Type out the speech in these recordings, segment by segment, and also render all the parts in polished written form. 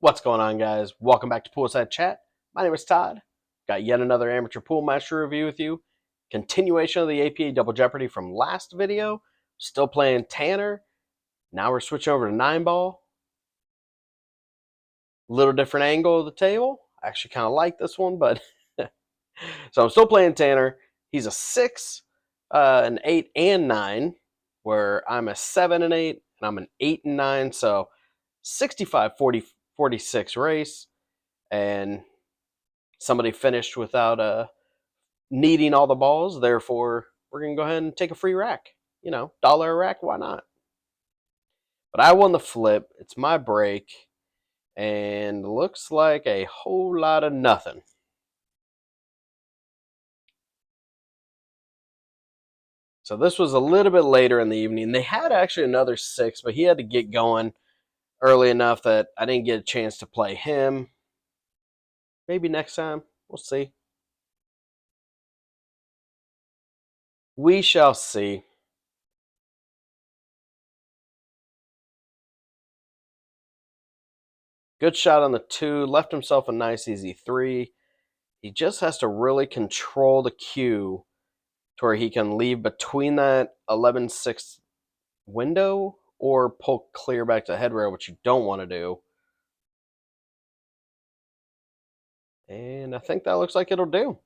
What's going on, guys? Welcome back to Poolside Chat. My name is Todd. Got yet another amateur pool match to review with you. Continuation of the APA Double Jeopardy from last video. Still playing Tanner. Now we're switching over to 9-ball. Little different angle of the table. I actually kind of like this one, but so I'm still playing Tanner. He's a 6, an 8, and 9, where I'm a 7 and 8, and I'm an 8 and 9. So 65, 40, 46 race. And somebody finished without needing all the balls. Therefore, we're going to go ahead and take a free rack. You know, dollar a rack, why not? But I won the flip. It's my break. And looks like a whole lot of nothing. So this was a little bit later in the evening. They had actually another 6, but he had to get going early enough that I didn't get a chance to play him. Maybe next time. We'll see. We shall see. Good shot on the 2. Left himself a nice easy 3. He just has to really control the cue to where he can leave between that 11-6 window or pull clear back to head rail, which you don't want to do. And I think that looks like it'll do.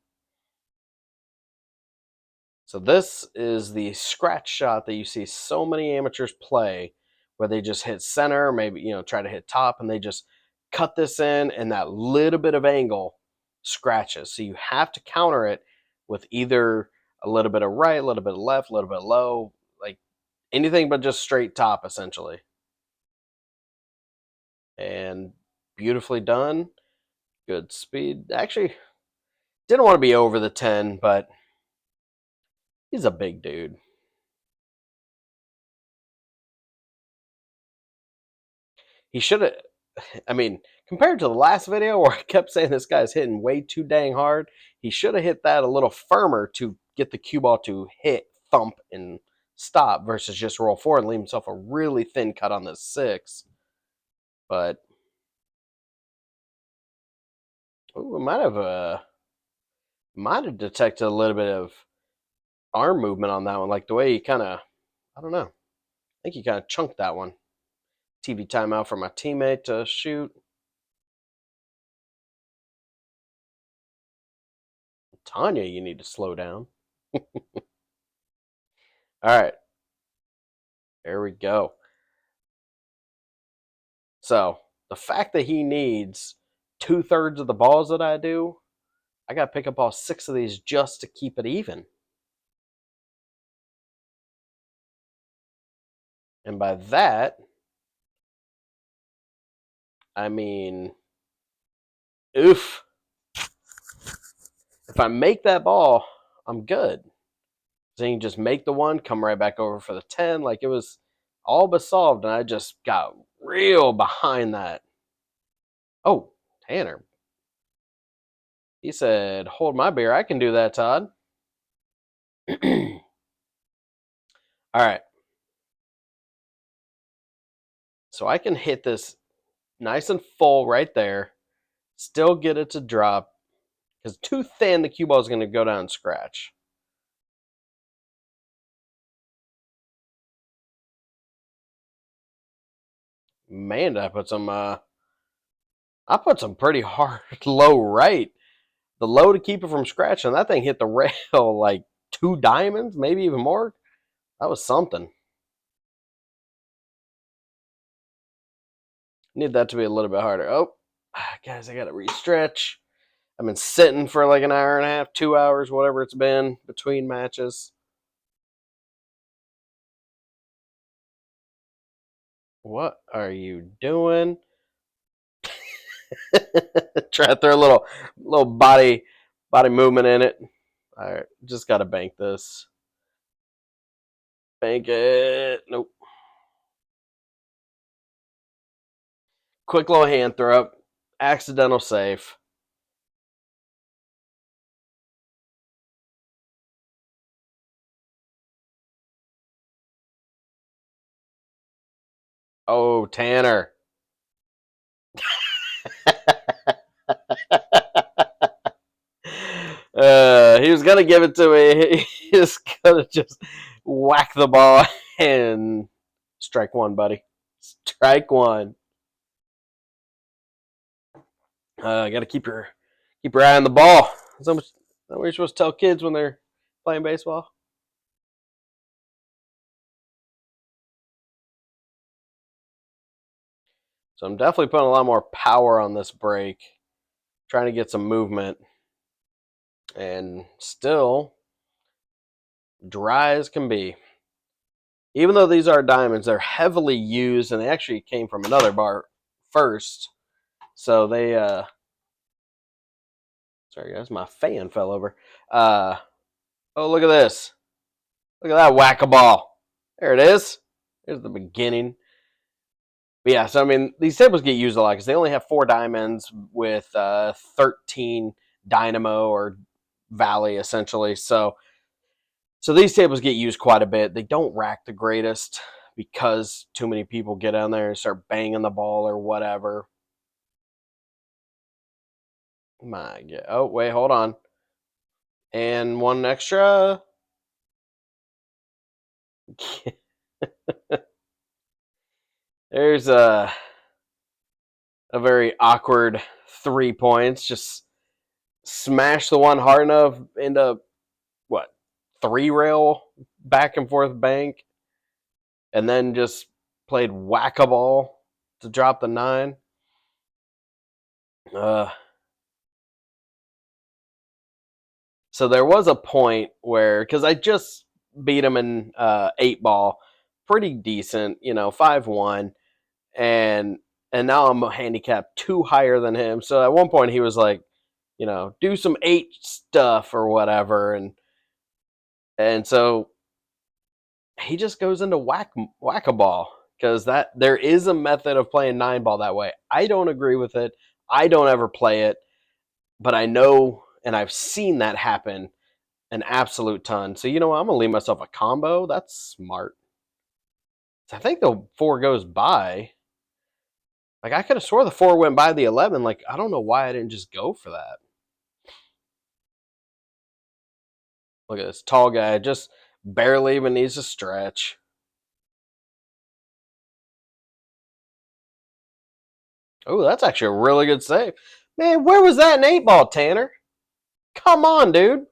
So this is the scratch shot that you see so many amateurs play, where they just hit center, maybe try to hit top, and they just cut this in, and that little bit of angle scratches. So you have to counter it with either a little bit of right, a little bit of left, a little bit low, like anything but just straight top, essentially. And beautifully done. Good speed. Actually, didn't want to be over the 10, but he's a big dude. He should have, I mean, compared to the last video where I kept saying this guy's hitting way too dang hard, he should have hit that a little firmer to get the cue ball to hit, thump, and stop versus just roll forward and leave himself a really thin cut on this 6. But ooh, might have detected a little bit of arm movement on that one, like the way he kind of, I don't know. I think he kind of chunked that one. TV timeout for my teammate to shoot. Tanya, you need to slow down. All right. There we go. So the fact that he needs 2/3 of the balls that I do, I got to pick up all 6 of these just to keep it even. And by that, I mean, oof. If I make that ball, I'm good. Then you just make the 1, come right back over for the 10. Like it was all but solved, and I just got real behind that. Oh, Tanner. He said, hold my beer. I can do that, Todd. All right. So I can hit this nice and full right there, still get it to drop, because too thin, the cue ball is going to go down and scratch. Man, did I put some pretty hard low right. The low to keep it from scratching. That thing hit the rail like 2 diamonds, maybe even more. That was something. Need that to be a little bit harder. Oh, guys, I got to restretch. I've been sitting for like an hour and a half, 2 hours, whatever it's been between matches. What are you doing? Try to throw a little body movement in it. All right, just got to bank this. Bank it. Nope. Quick little hand throw up. Accidental safe. Oh, Tanner. He was gonna give it to me. He was gonna just whack the ball and strike one, buddy. Strike one. Got to keep your eye on the ball. Is that what you're supposed to tell kids when they're playing baseball? So I'm definitely putting a lot more power on this break, trying to get some movement, and still dry as can be. Even though these are diamonds, they're heavily used, and they actually came from another bar first. So they, sorry guys, my fan fell over. Oh, look at this. Look at that whack-a-ball. There it is. There's the beginning. But yeah, so I mean, these tables get used a lot because they only have 4 diamonds with 13 dynamo or valley essentially. So these tables get used quite a bit. They don't rack the greatest because too many people get on there and start banging the ball or whatever. My God. Oh, wait, hold on. And one extra. There's a very awkward 3 points. Just smash the one hard enough into what, 3 rail back and forth bank, and then just played whack a ball to drop the 9. Uh, so there was a point where, because I just beat him in 8 ball, pretty decent, 5-1, and now I'm handicapped 2 higher than him. So at one point he was like, do some 8 stuff or whatever, and so he just goes into whack a ball because that there is a method of playing 9 ball that way. I don't agree with it. I don't ever play it, but I know and I've seen that happen an absolute ton. So you know what? I'm gonna leave myself a combo. That's smart. I think the 4 goes by. Like I could have swore the 4 went by the 11. Like I don't know why I didn't just go for that. Look at this tall guy, just barely even needs to stretch. Oh, that's actually a really good save. Man, where was that in 8 ball, Tanner? Come on, dude.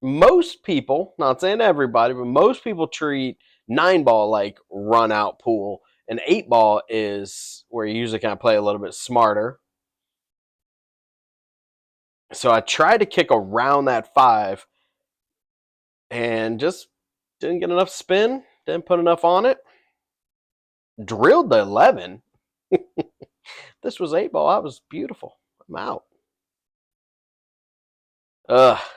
Most people, not saying everybody, but most people treat 9 ball like run out pool. And 8 ball is where you usually kind of play a little bit smarter. So I tried to kick around that 5 and just didn't get enough spin, didn't put enough on it. Drilled the 11. This was 8 ball. That was beautiful. I'm out.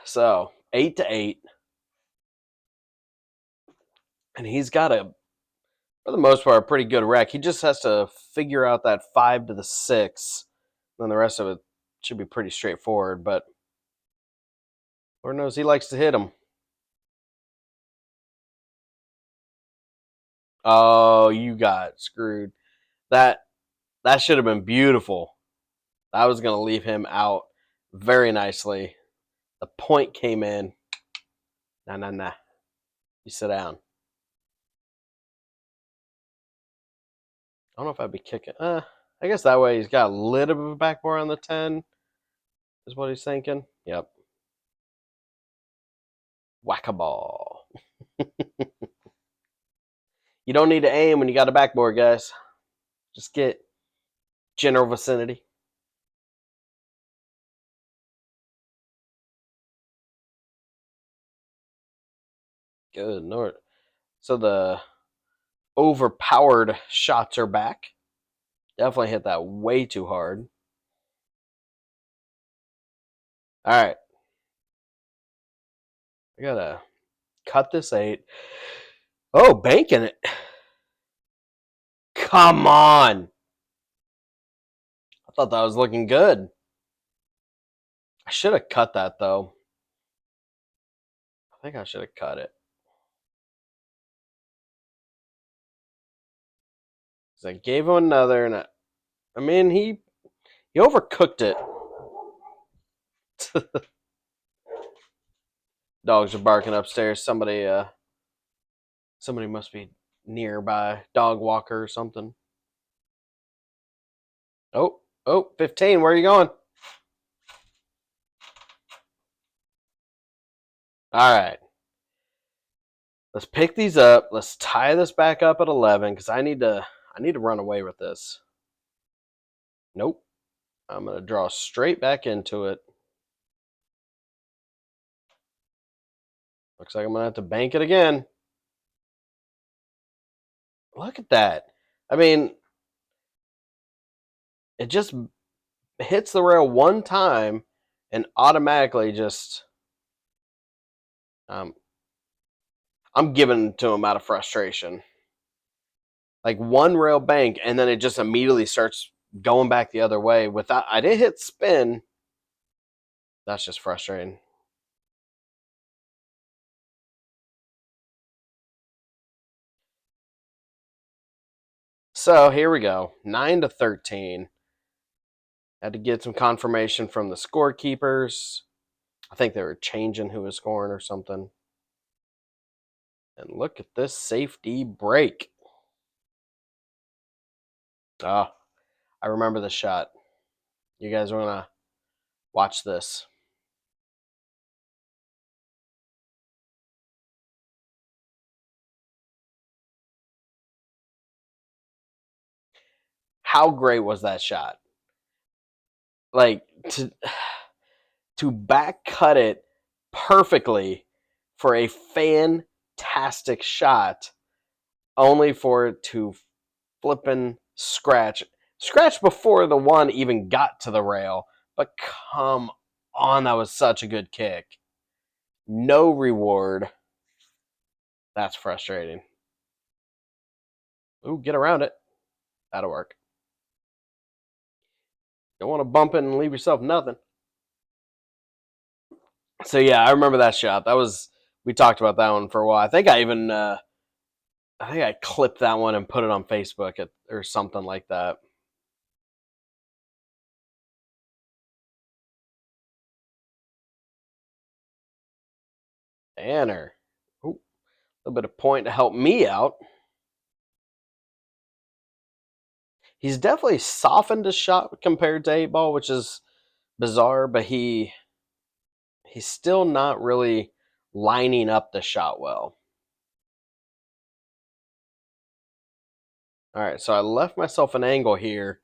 So 8-8. And he's got for the most part, a pretty good rec. He just has to figure out that 5 to the 6. Then the rest of it should be pretty straightforward. But Lord knows he likes to hit them. Oh, you got screwed. That should have been beautiful. I was going to leave him out very nicely. The point came in. Nah. You sit down. I don't know if I'd be kicking. I guess that way he's got a little bit of a backboard on the 10, is what he's thinking. Yep. Whack a ball. You don't need to aim when you got a backboard, guys. Just get general vicinity. Good Lord. So the overpowered shots are back. Definitely hit that way too hard. All right. I gotta cut this 8. Oh, banking it. Come on. I thought that was looking good. I should have cut that though. I think I should have cut it. So I gave him another, and I mean, he overcooked it. Dogs are barking upstairs. Somebody must be nearby. Dog walker or something. Oh, 15. Where are you going? All right. Let's pick these up. Let's tie this back up at 11 because I need to run away with this. Nope. I'm going to draw straight back into it. Looks like I'm going to have to bank it again. Look at that. I mean, it just hits the rail one time and automatically just I'm giving to him out of frustration. Like one rail bank, and then it just immediately starts going back the other way without. I didn't hit spin. That's just frustrating. So here we go, 9-13. Had to get some confirmation from the scorekeepers. I think they were changing who was scoring or something. And look at this safety break. Oh, I remember the shot. You guys want to watch this? How great was that shot? Like to back cut it perfectly for a fantastic shot, only for it to flippin' scratch before the one even got to the rail. But come on, that was such a good kick. No reward. That's frustrating. Ooh, get around it. That'll work. Don't want to bump it and leave yourself nothing. So yeah, I remember that shot. We talked about that one for a while. I think I clipped that one and put it on Facebook or something like that. Tanner. Ooh, a little bit of point to help me out. He's definitely softened his shot compared to 8-ball, which is bizarre, but he's still not really lining up the shot well. All right, so I left myself an angle here.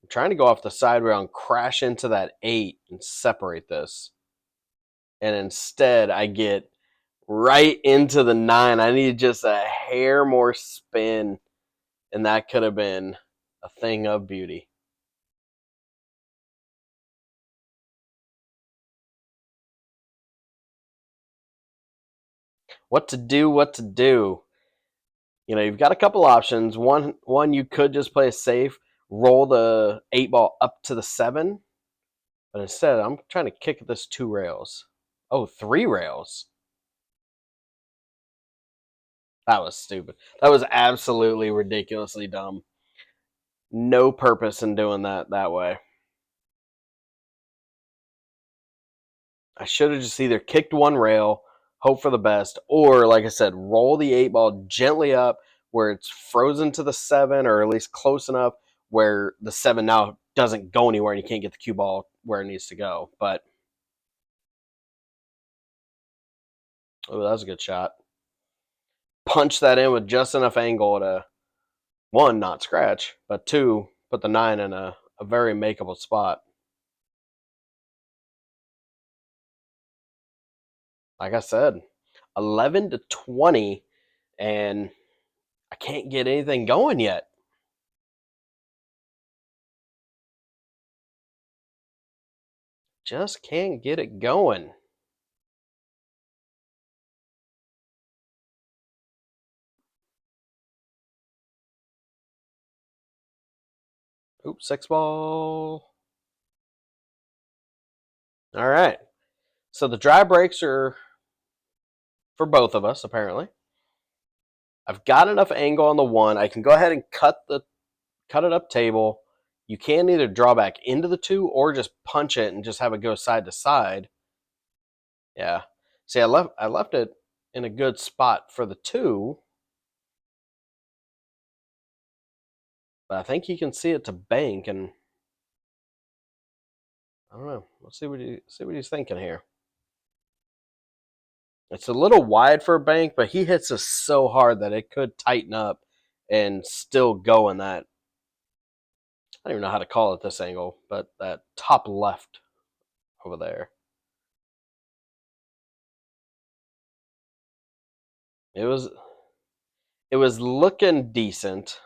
I'm trying to go off the side rail and crash into that 8 and separate this. And instead, I get right into the 9. I need just a hair more spin, and that could have been a thing of beauty. What to do? You've got a couple options. One you could just play it safe, roll the 8-ball up to the 7, but instead I'm trying to kick this 2 rails. Oh, 3 rails. That was stupid. That was absolutely ridiculously dumb. No purpose in doing that way. I should have just either kicked 1 rail, hope for the best, or like I said, roll the 8-ball gently up where it's frozen to the 7, or at least close enough where the 7 now doesn't go anywhere and you can't get the cue ball where it needs to go. But oh, that was a good shot. Punch that in with just enough angle to, 1, not scratch, but 2, put the 9 in a very makeable spot. Like I said, 11-20, and I can't get anything going yet. Just can't get it going. Oops, 6-ball. All right. So the dry breaks are for both of us, apparently. I've got enough angle on the 1. I can go ahead and cut it up table, you can either draw back into the 2 or just punch it and just have it go side to side. Yeah. See, I left it in a good spot for the 2, but I think he can see it to bank, and I don't know. Let's see what he's thinking here. It's a little wide for a bank, but he hits us so hard that it could tighten up and still go in that. I don't even know how to call it this angle, but that top left over there. It was looking decent.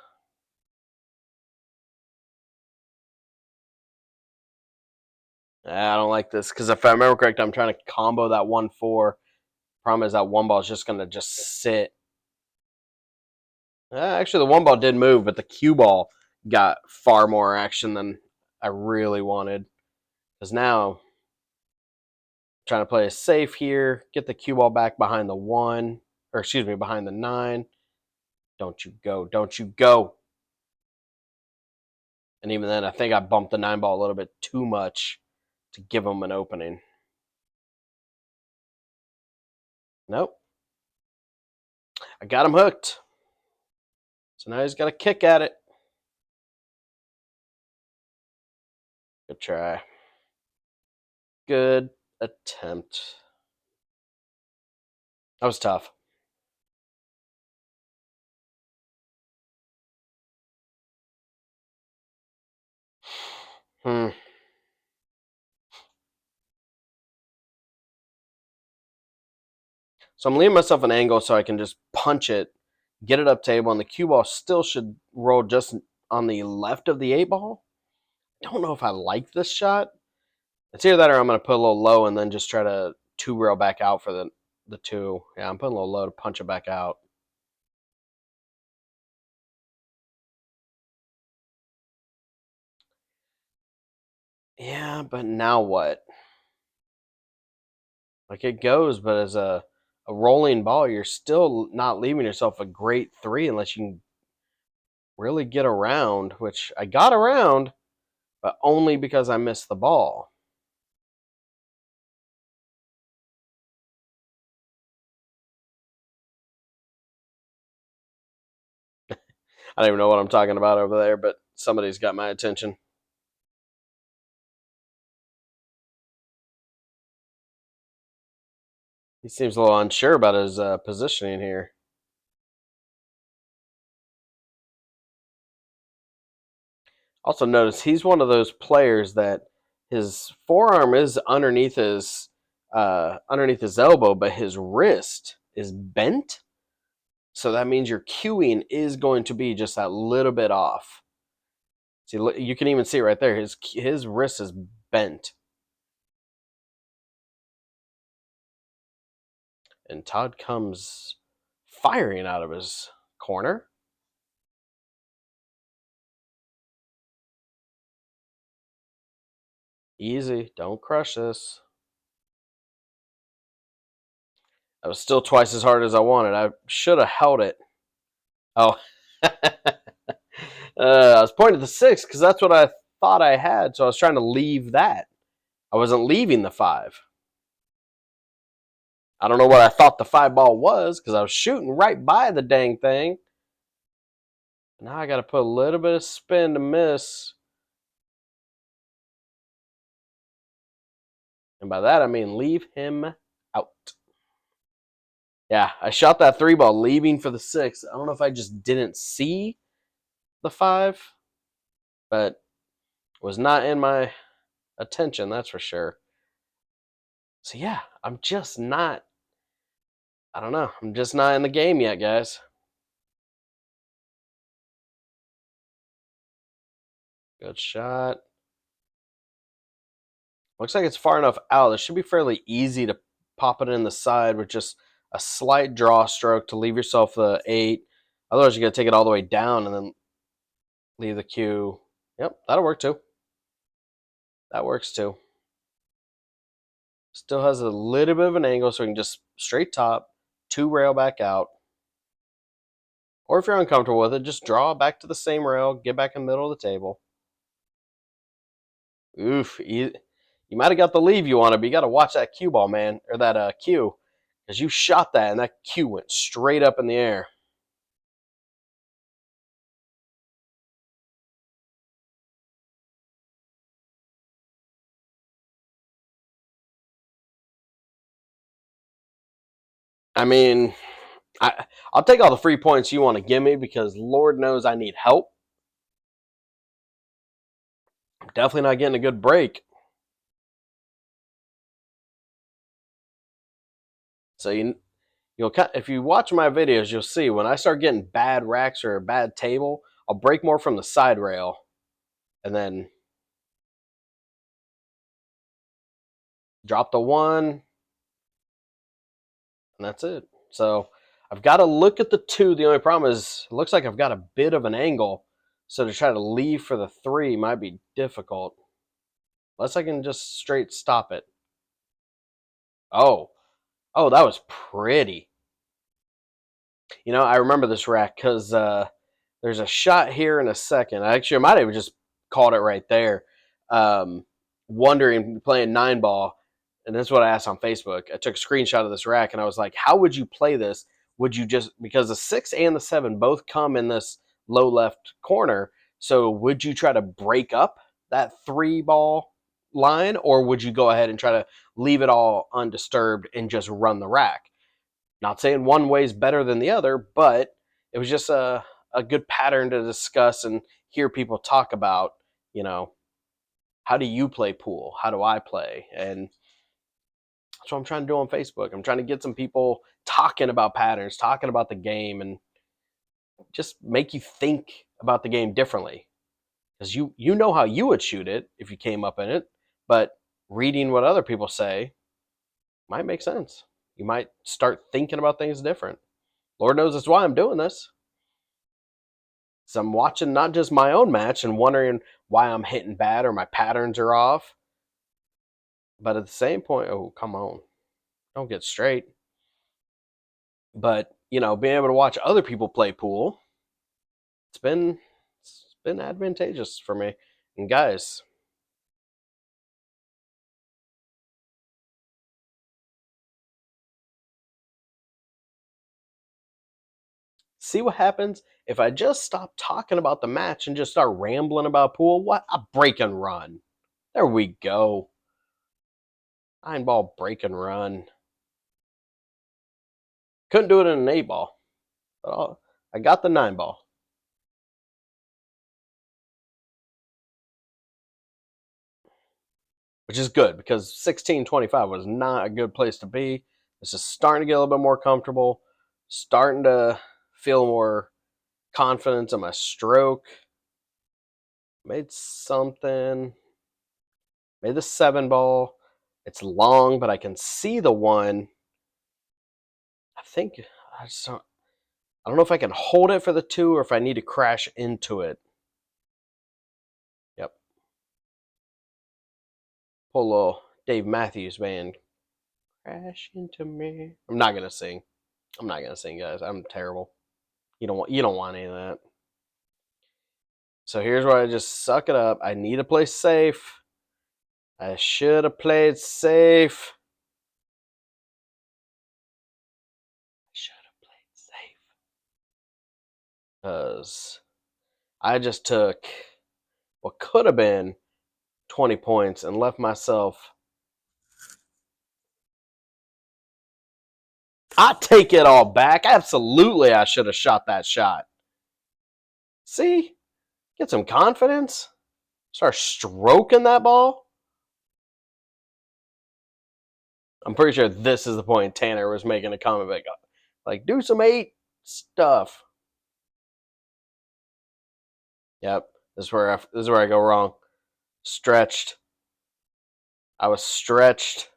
I don't like this because if I remember correct, I'm trying to combo that 1-4. Problem is that 1 ball is just going to just sit. Actually, the 1 ball did move, but the cue ball got far more action than I really wanted. Because now, I'm trying to play it safe here, get the cue ball back behind the 1, or excuse me, behind the 9. Don't you go, don't you go. And even then, I think I bumped the 9 ball a little bit too much to give him an opening. Nope. I got him hooked. So now he's got a kick at it. Good try. Good attempt. That was tough. So I'm leaving myself an angle so I can just punch it, get it up table, and the cue ball still should roll just on the left of the 8 ball. Don't know if I like this shot. It's either that or I'm going to put a little low and then just try to 2 rail back out for the 2. Yeah, I'm putting a little low to punch it back out. Yeah, but now what? Like it goes, but as a rolling ball, you're still not leaving yourself a great 3 unless you can really get around, which I got around, but only because I missed the ball. I don't even know what I'm talking about over there, but somebody's got my attention. He seems a little unsure about his positioning here. Also, notice he's one of those players that his forearm is underneath his elbow, but his wrist is bent. So that means your cueing is going to be just that little bit off. See, you can even see it right there. His wrist is bent. And Todd comes firing out of his corner. Easy. Don't crush this. That was still twice as hard as I wanted. I should have held it. Oh. I was pointing at the 6 because that's what I thought I had. So I was trying to leave that. I wasn't leaving the 5. I don't know what I thought the 5 ball was because I was shooting right by the dang thing. Now I got to put a little bit of spin to miss. And by that, I mean leave him out. Yeah, I shot that 3 ball leaving for the 6. I don't know if I just didn't see the 5, but was not in my attention, that's for sure. So yeah, I'm just not, I don't know, I'm just not in the game yet, guys. Good shot. Looks like it's far enough out. It should be fairly easy to pop it in the side with just a slight draw stroke to leave yourself the 8. Otherwise, you're going to take it all the way down and then leave the cue. Yep, that'll work too. That works too. Still has a little bit of an angle, so we can just straight top, 2 rail back out. Or if you're uncomfortable with it, just draw back to the same rail, get back in the middle of the table. Oof, you might have got the leave you wanted, but you got to watch that cue ball, man, or that cue, because you shot that and that cue went straight up in the air. I mean, I'll take all the free points you want to give me because Lord knows I need help. I'm definitely not getting a good break. So you'll if you watch my videos, you'll see when I start getting bad racks or a bad table, I'll break more from the side rail, and then drop the one, and that's it. So I've got to look at the two. The only problem is it looks like I've got a bit of an angle, so to try to leave for the three might be difficult. Unless I can just straight stop it. Oh, oh, that was pretty. You know, I remember this rack because there's a shot here in a second. Actually, I might have just called it right there. Um, Wondering, playing 9 ball, and that's what I asked on Facebook. I took a screenshot of this rack, and I was like, how would you play this? Would you just, because the 6 and the 7 both come in this low left corner, so would you try to break up that 3 ball line, or would you go ahead and try to leave it all undisturbed and just run the rack? Not saying one way is better than the other, but it was just a good pattern to discuss and hear people talk about, you know, how do you play pool? How do I play? And that's what I'm trying to do on Facebook. I'm trying to get some people talking about patterns, talking about the game, and just make you think about the game differently. Because you know how you would shoot it if you came up in it, but reading what other people say might make sense. You might start thinking about things different. Lord knows that's why I'm doing this. So I'm watching not just my own match and wondering why I'm hitting bad or my patterns are off, but at the same point, oh, come on, don't get straight. But, you know, being able to watch other people play pool, it's been advantageous for me. And guys, see what happens if I just stop talking about the match and just start rambling about pool? What a break and run. There we go. 9 ball break and run. Couldn't do it in an 8 ball. But I got the 9 ball. Which is good because 16-25 was not a good place to be. This is starting to get a little bit more comfortable, starting to feel more confidence in my stroke. Made something, made the 7 ball. It's long, but I can see the one. I think I don't know if I can hold it for the 2 or if I need to crash into it. Yep. Pull a little Dave Matthews Band. Crash into me. I'm not gonna sing. I'm not gonna sing, guys. I'm terrible. You don't want any of that. So here's where I just suck it up. I need to play safe. I should have played safe. I should have played safe. Because I just took what could have been 20 points and left myself. I take it all back. Absolutely, I should have shot that shot. See? Get some confidence. Start stroking that ball. I'm pretty sure this is the point Tanner was making a comment like do some 8 stuff. Yep, this is where I go wrong. Stretched. I was stretched.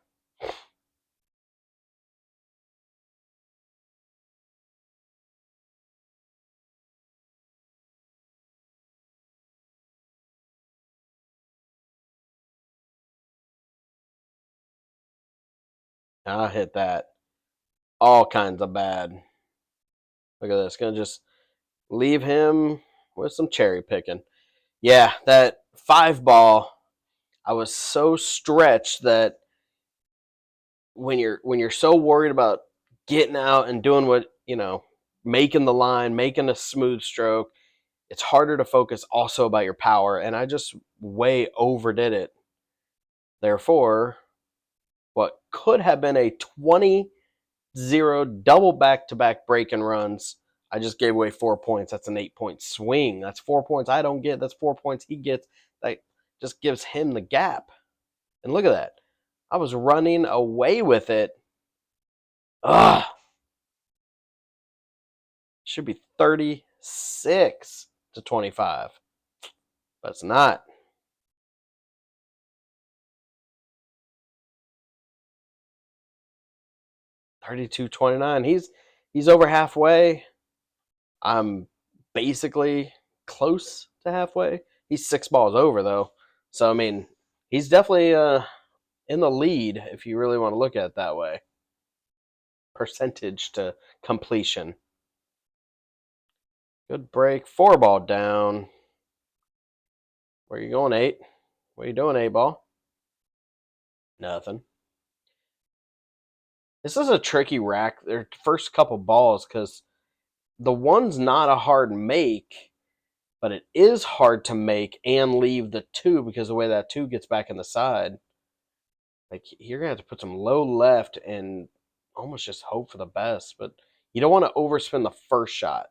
I hit that all kinds of bad. Look at this. Gonna just leave him with some cherry picking. Yeah, that 5 ball. I was so stretched that when you're so worried about getting out and doing what, making the line, making a smooth stroke, it's harder to focus also about your power, and I just way overdid it. Therefore, what could have been a 20-0 double back-to-back break and runs, I just gave away 4 points. That's an 8-point swing. That's 4 points I don't get. That's 4 points he gets. That just gives him the gap. And look at that. I was running away with it. Ugh. Should be 36-25. But it's not. 32-29. He's over halfway. I'm basically close to halfway. He's 6 balls over though. So I mean, he's definitely in the lead if you really want to look at it that way. Percentage to completion. Good break. 4 ball down. Where you going, 8? What are you doing, 8 ball? Nothing. This is a tricky rack. Their first couple balls because the 1's not a hard make, but it is hard to make and leave the 2 because the way that 2 gets back in the side. Like you're gonna have to put some low left and almost just hope for the best, but you don't want to overspin the first shot.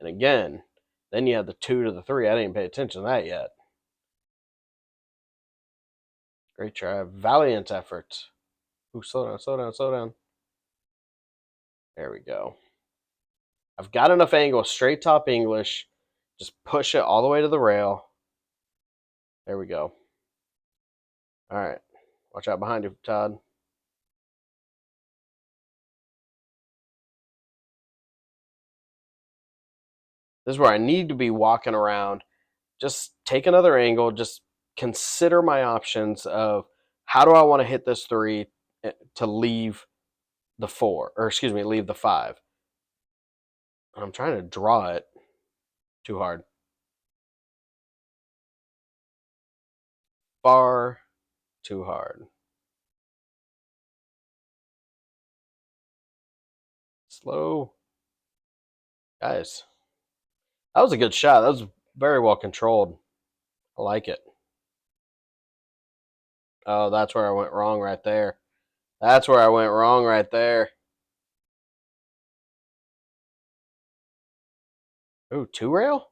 And again, then you have the 2 to the 3. I didn't pay attention to that yet. Great try. Valiant effort. Ooh, slow down, slow down, slow down. There we go. I've got enough angle, straight top English. Just push it all the way to the rail. There we go. All right. Watch out behind you, Todd. This is where I need to be walking around. Just take another angle. Just consider my options of how do I want to hit this 3 to leave the 4, or excuse me, leave the 5. I'm trying to draw it too hard. Far too hard. Slow. Guys, that was a good shot. That was very well controlled. I like it. Oh, that's where I went wrong right there. That's where I went wrong right there. Ooh, 2 rail?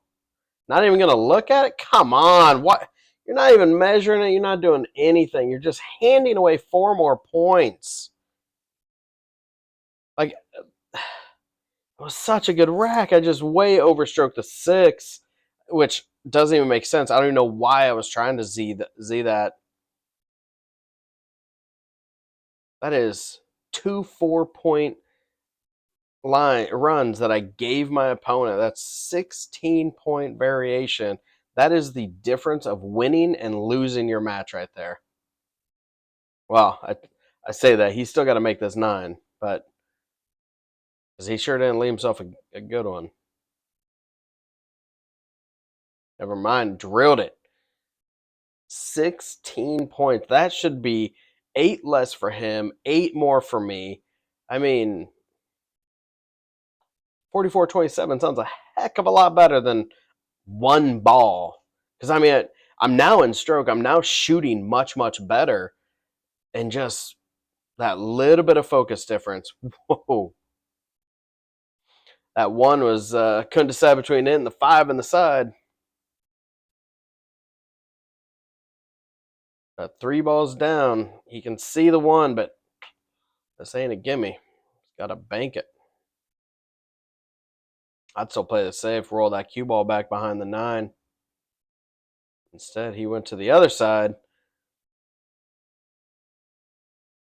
Not even going to look at it? Come on. What? You're not even measuring it. You're not doing anything. You're just handing away 4 more points. Like, it was such a good rack. I just way overstroked the 6, which doesn't even make sense. I don't even know why I was trying to Z that. That is 2 4-point runs that I gave my opponent. That's 16-point variation. That is the difference of winning and losing your match right there. Well, I say that. He's still got to make this 9, but because he sure didn't leave himself a good one. Never mind, drilled it. 16 points. That should be 8 less for him, 8 more for me. I mean, 44-27 sounds a heck of a lot better than 1 ball. Because, I mean, I'm now in stroke. I'm now shooting much, much better. And just that little bit of focus difference. Whoa. That 1 was, couldn't decide between it and the 5 and the side. 3 balls down. He can see the 1, but this ain't a gimme. He's got to bank it. I'd still play the safe, roll that cue ball back behind the 9. Instead, he went to the other side.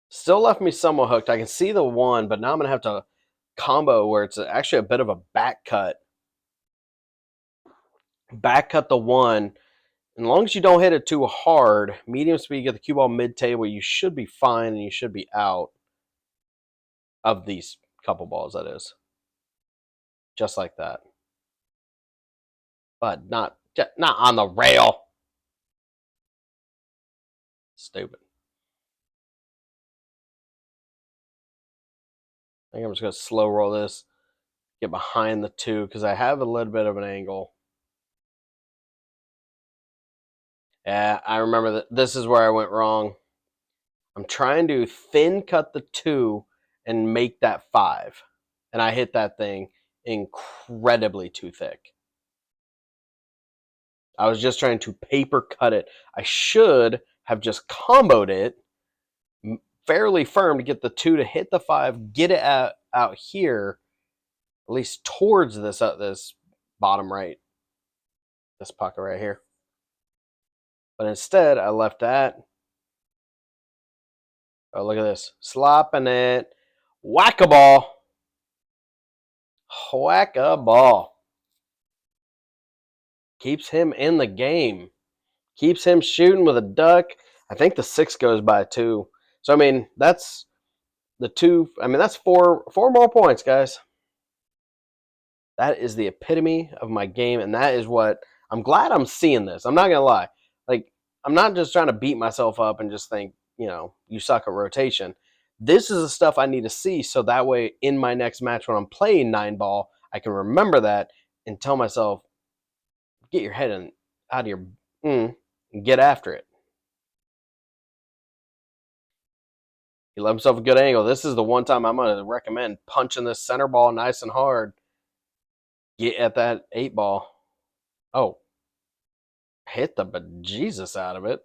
Still left me somewhat hooked. I can see the 1, but now I'm going to have to combo where it's actually a bit of a back cut. Back cut the 1. As long as you don't hit it too hard, medium speed, get the cue ball mid-table, you should be fine and you should be out of these couple balls, that is. Just like that. But not on the rail. Stupid. I think I'm just going to slow roll this. Get behind the 2 because I have a little bit of an angle. Yeah, I remember that this is where I went wrong. I'm trying to thin cut the 2 and make that 5. And I hit that thing incredibly too thick. I was just trying to paper cut it. I should have just comboed it fairly firm to get the 2 to hit the 5, get it out here, at least towards this bottom right, this pocket right here. But instead, I left that. Oh, look at this. Slopping it. Whack-a-ball. Whack-a-ball. Keeps him in the game. Keeps him shooting with a duck. I think the 6 goes by 2. So, I mean, that's the 2. I mean, that's four more points, guys. That is the epitome of my game, and that is what I'm glad I'm seeing this. I'm not going to lie. Like, I'm not just trying to beat myself up and just think, you suck at rotation. This is the stuff I need to see so that way in my next match when I'm playing 9-ball, I can remember that and tell myself, get your head out of your and get after it. He left himself a good angle. This is the one time I'm going to recommend punching this center ball nice and hard. Get at that 8-ball. Oh. Hit the bejesus out of it.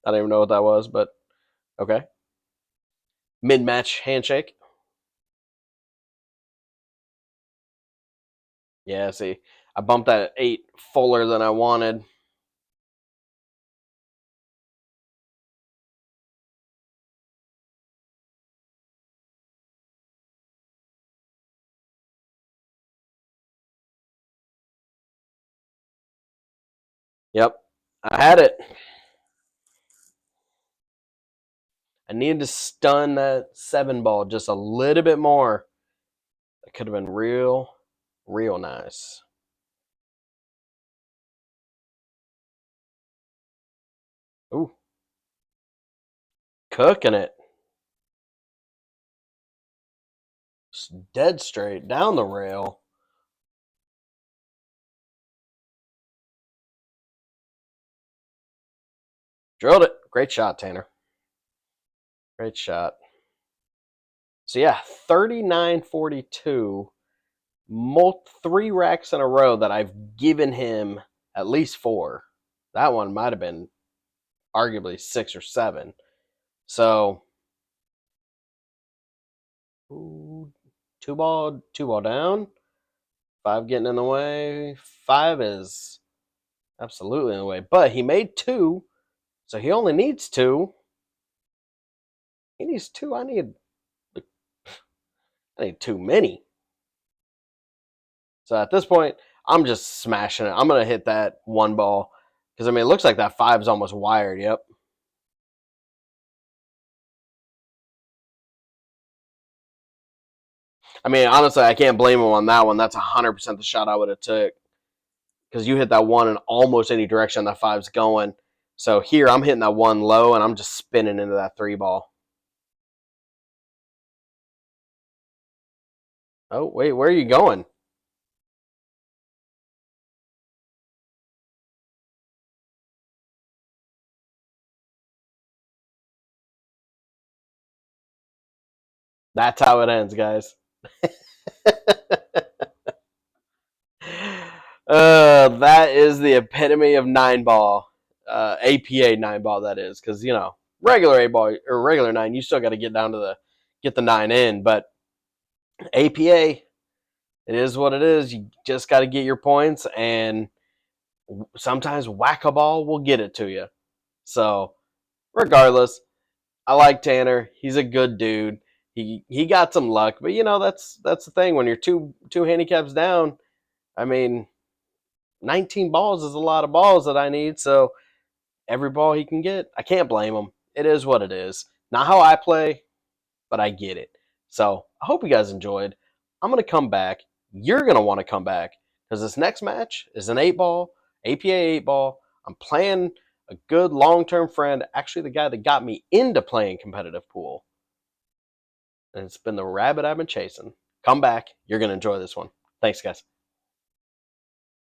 I don't even know what that was, but okay. Mid-match handshake. Yeah, see, I bumped that 8 fuller than I wanted. Yep, I had it. I needed to stun that 7-ball just a little bit more. That could have been real nice. Ooh. Cooking it. Just dead straight down the rail. Drilled it. Great shot, Tanner. Great shot. So yeah, 39-42. 3 racks in a row that I've given him at least 4. That one might have been arguably 6 or 7. So 2-ball down. 5 getting in the way. 5 is absolutely in the way. But he made 2, so he only needs 2. He needs 2. I need too many. So at this point, I'm just smashing it. I'm going to hit that 1-ball. Because, I mean, it looks like that 5 is almost wired. Yep. I mean, honestly, I can't blame him on that one. That's 100% the shot I would have took. Because you hit that 1 in almost any direction that 5's going. So here, I'm hitting that 1 low, and I'm just spinning into that 3-ball. Oh, wait, where are you going? That's how it ends, guys. That is the epitome of 9-ball. APA 9-ball, that is. Because, regular 8-ball or regular 9, you still got to get down to get the 9 in. But APA, it is what it is. You just got to get your points, and sometimes whack-a-ball will get it to you. So, regardless, I like Tanner. He's a good dude. He got some luck, but that's the thing. When you're two handicaps down, I mean, 19 balls is a lot of balls that I need. So every ball he can get. I can't blame him. It is what it is. Not how I play, but I get it. So I hope you guys enjoyed. I'm going to come back. You're going to want to come back because this next match is an 8-ball, APA 8-ball. I'm playing a good long-term friend, actually the guy that got me into playing competitive pool. And it's been the rabbit I've been chasing. Come back. You're going to enjoy this one. Thanks, guys.